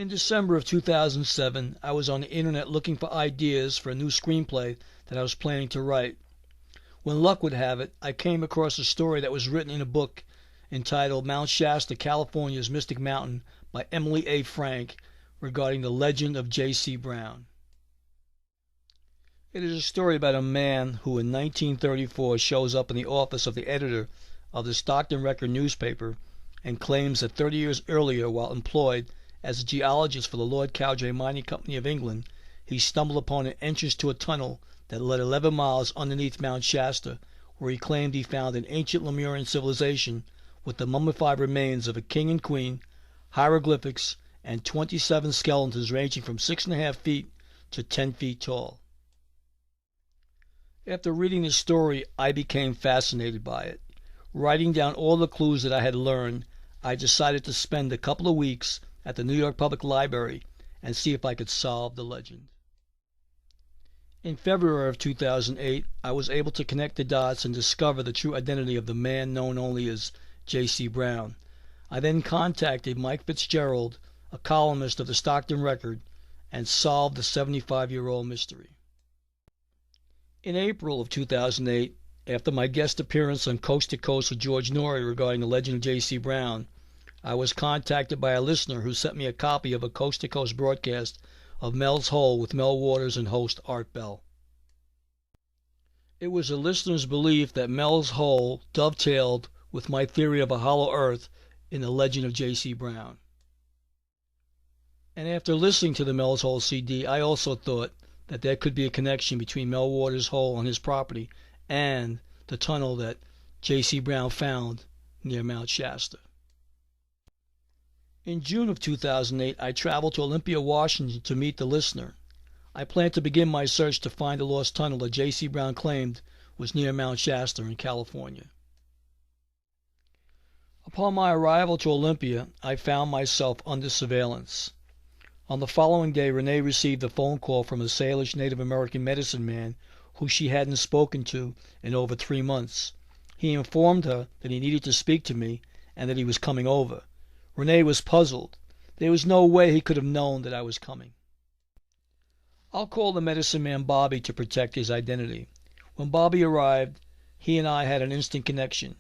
In December of 2007, I was on the internet looking for ideas for a new screenplay that I was planning to write. When luck would have it, I came across a story that was written in a book entitled Mount Shasta, California's Mystic Mountain by Emily A. Frank regarding the legend of J.C. Brown. It is a story about a man who in 1934 shows up in the office of the editor of the Stockton Record newspaper and claims that 30 years earlier, while employed as a geologist for the Lord Cowdray Mining Company of England, he stumbled upon an entrance to a tunnel that led 11 miles underneath Mount Shasta, where he claimed he found an ancient Lemurian civilization with the mummified remains of a king and queen, hieroglyphics, and 27 skeletons ranging from 6.5 feet to 10 feet tall. After reading the story, I became fascinated by it. Writing down all the clues that I had learned, I decided to spend a couple of weeks at the New York Public Library and see if I could solve the legend. In February of 2008, I was able to connect the dots and discover the true identity of the man known only as J.C. Brown. I then contacted Mike Fitzgerald, a columnist of the Stockton Record, and solved the 75-year-old mystery. In April of 2008, after my guest appearance on Coast to Coast with George Norrie regarding the legend of J.C. Brown, I was contacted by a listener who sent me a copy of a Coast to Coast broadcast of Mel's Hole with Mel Waters and host Art Bell. It was a listener's belief that Mel's Hole dovetailed with my theory of a hollow earth in the legend of J.C. Brown. And after listening to the Mel's Hole CD, I also thought that there could be a connection between Mel Waters' hole on his property and the tunnel that J.C. Brown found near Mount Shasta. In June of 2008, I traveled to Olympia, Washington to meet the listener. I planned to begin my search to find the lost tunnel that J.C. Brown claimed was near Mount Shasta in California. Upon my arrival to Olympia, I found myself under surveillance. On the following day, Renee received a phone call from a Salish Native American medicine man who she hadn't spoken to in over 3 months. He informed her that he needed to speak to me and that he was coming over. Renee was puzzled. There was no way he could have known that I was coming. I'll call the medicine man Bobby to protect his identity. When Bobby arrived, he and I had an instant connection.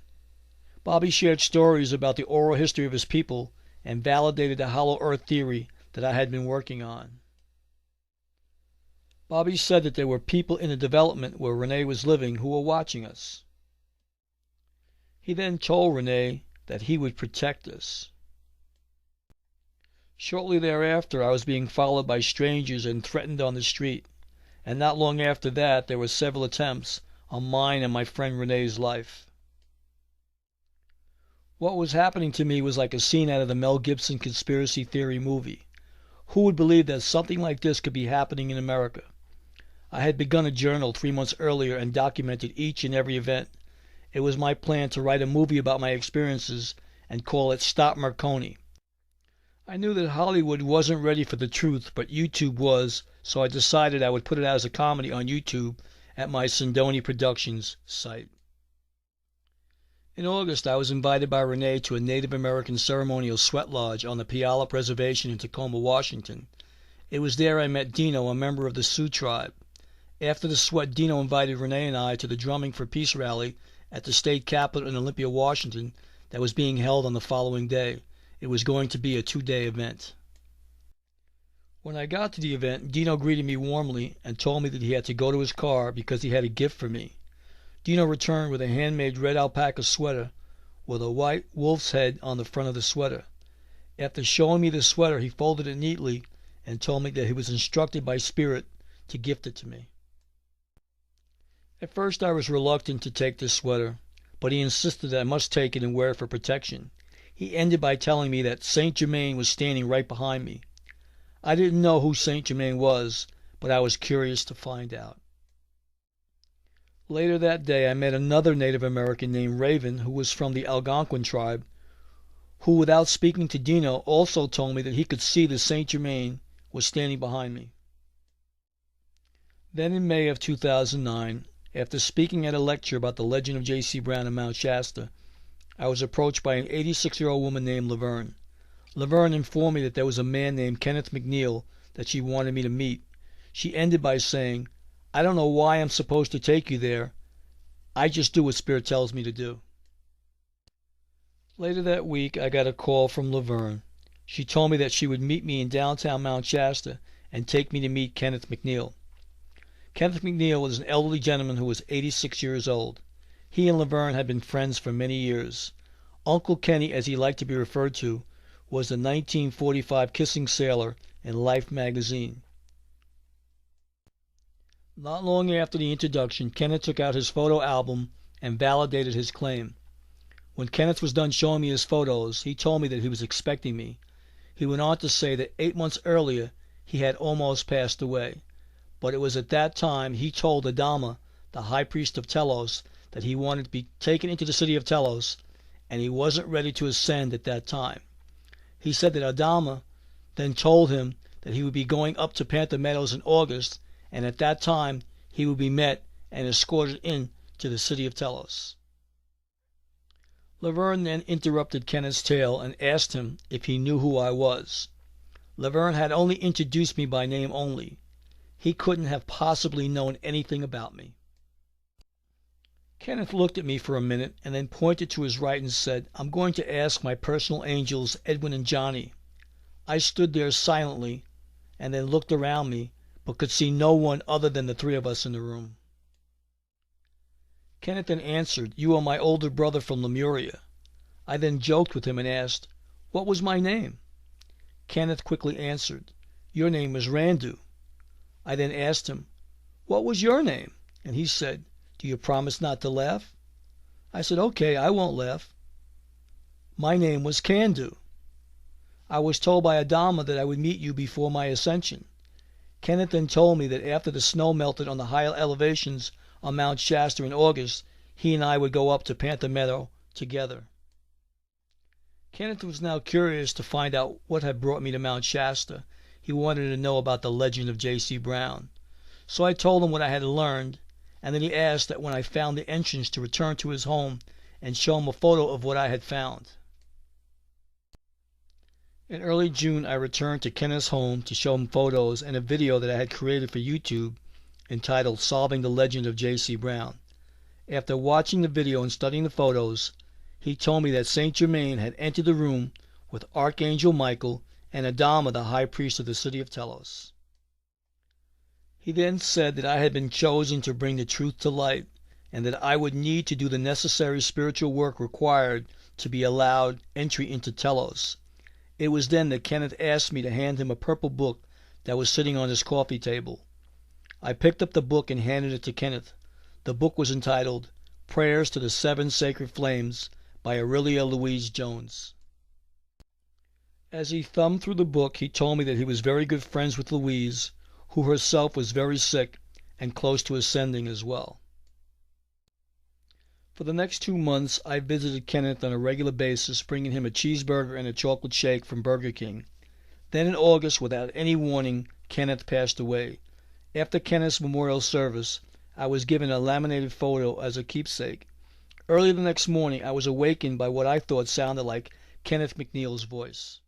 Bobby shared stories about the oral history of his people and validated the hollow earth theory that I had been working on. Bobby said that there were people in the development where Renee was living who were watching us. He then told Renee that he would protect us. Shortly thereafter, I was being followed by strangers and threatened on the street, and not long after that there were several attempts on mine and my friend Renee's life. What was happening to me was like a scene out of the Mel Gibson conspiracy theory movie. Who would believe that something like this could be happening in America? I had begun a journal 3 months earlier and documented each and every event. It was my plan to write a movie about my experiences and call it Stop Marconi. I knew that Hollywood wasn't ready for the truth, but YouTube was, so I decided I would put it out as a comedy on YouTube at my Sindoni Productions site. In August, I was invited by Renee to a Native American ceremonial sweat lodge on the Puyallup Reservation in Tacoma, Washington. It was there I met Dino, a member of the Sioux tribe. After the sweat, Dino invited Renee and I to the Drumming for Peace rally at the state capitol in Olympia, Washington, that was being held on the following day. It was going to be a 2-day event. When I got to the event, Dino greeted me warmly and told me that he had to go to his car because he had a gift for me. Dino returned with a handmade red alpaca sweater with a white wolf's head on the front of the sweater. After showing me the sweater, he folded it neatly and told me that he was instructed by Spirit to gift it to me. At first I was reluctant to take this sweater, but he insisted that I must take it and wear it for protection. He ended by telling me that Saint Germain was standing right behind me. I didn't know who Saint Germain was, but I was curious to find out. Later that day, I met another Native American named Raven, who was from the Algonquin tribe, who, without speaking to Dino, also told me that he could see that Saint Germain was standing behind me. Then in May of 2009, after speaking at a lecture about the legend of J.C. Brown and Mount Shasta, I was approached by an 86-year-old woman named Laverne. Laverne informed me that there was a man named Kenneth McNeel that she wanted me to meet. She ended by saying, "I don't know why I'm supposed to take you there. I just do what Spirit tells me to do." Later that week, I got a call from Laverne. She told me that she would meet me in downtown Mount Shasta and take me to meet Kenneth McNeel. Kenneth McNeel was an elderly gentleman who was 86 years old. He and Laverne had been friends for many years. Uncle Kenny, as he liked to be referred to, was the 1945 kissing sailor in Life magazine. Not long after the introduction, Kenneth took out his photo album and validated his claim. When Kenneth was done showing me his photos, he told me that he was expecting me. He went on to say that 8 months earlier he had almost passed away, but it was at that time he told Adama, the high priest of Telos, that he wanted to be taken into the city of Telos, and he wasn't ready to ascend at that time. He said that Adama then told him that he would be going up to Panther Meadows in August, and at that time he would be met and escorted in to the city of Telos. Laverne then interrupted Kenneth's tale and asked him if he knew who I was. Laverne had only introduced me by name only. He couldn't have possibly known anything about me. Kenneth looked at me for a minute and then pointed to his right and said, "I'm going to ask my personal angels, Edwin and Johnny." I stood there silently and then looked around me, but could see no one other than the three of us in the room. Kenneth then answered, "You are my older brother from Lemuria." I then joked with him and asked, "What was my name?" Kenneth quickly answered, "Your name was Randu." I then asked him, "What was your name?" And he said, "Do you promise not to laugh?" I said, "Okay, I won't laugh." "My name was Kandu. I was told by Adama that I would meet you before my ascension." Kenneth then told me that after the snow melted on the higher elevations on Mount Shasta in August, he and I would go up to Panther Meadow together. Kenneth was now curious to find out what had brought me to Mount Shasta. He wanted to know about the legend of J.C. Brown. So I told him what I had learned, and then he asked that when I found the entrance to return to his home and show him a photo of what I had found. In early June, I returned to Kenneth's home to show him photos and a video that I had created for YouTube entitled "Solving the Legend of J.C. Brown." After watching the video and studying the photos, he told me that Saint Germain had entered the room with Archangel Michael and Adama, the high priest of the city of Telos. He then said that I had been chosen to bring the truth to light, and that I would need to do the necessary spiritual work required to be allowed entry into Telos. It was then that Kenneth asked me to hand him a purple book that was sitting on his coffee table. I picked up the book and handed it to Kenneth. The book was entitled "Prayers to the Seven Sacred Flames" by Aurelia Louise Jones. As he thumbed through the book, he told me that he was very good friends with Louise, who herself was very sick and close to ascending as well. For the next 2 months, I visited Kenneth on a regular basis, bringing him a cheeseburger and a chocolate shake from Burger King. Then in August, without any warning, Kenneth passed away. After Kenneth's memorial service, I was given a laminated photo as a keepsake. Early the next morning, I was awakened by what I thought sounded like Kenneth McNeel's voice.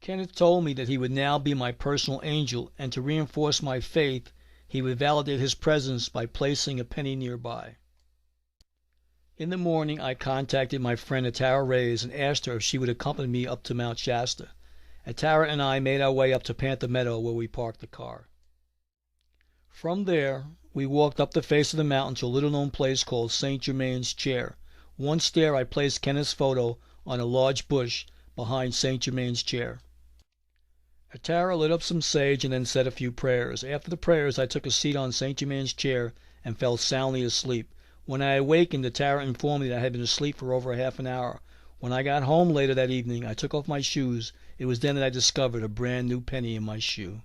Kenneth told me that he would now be my personal angel, and to reinforce my faith, he would validate his presence by placing a penny nearby. In the morning, I contacted my friend Atarah Reyes and asked her if she would accompany me up to Mount Shasta. Atarah and I made our way up to Panther Meadow, where we parked the car. From there, we walked up the face of the mountain to a little-known place called St. Germain's Chair. Once there, I placed Kenneth's photo on a large bush behind St. Germain's Chair. Atarah lit up some sage and then said a few prayers. After the prayers, I took a seat on St. Germain's Chair and fell soundly asleep. When I awakened, Atarah informed me that I had been asleep for over half an hour. When I got home later that evening, I took off my shoes. It was then that I discovered a brand new penny in my shoe.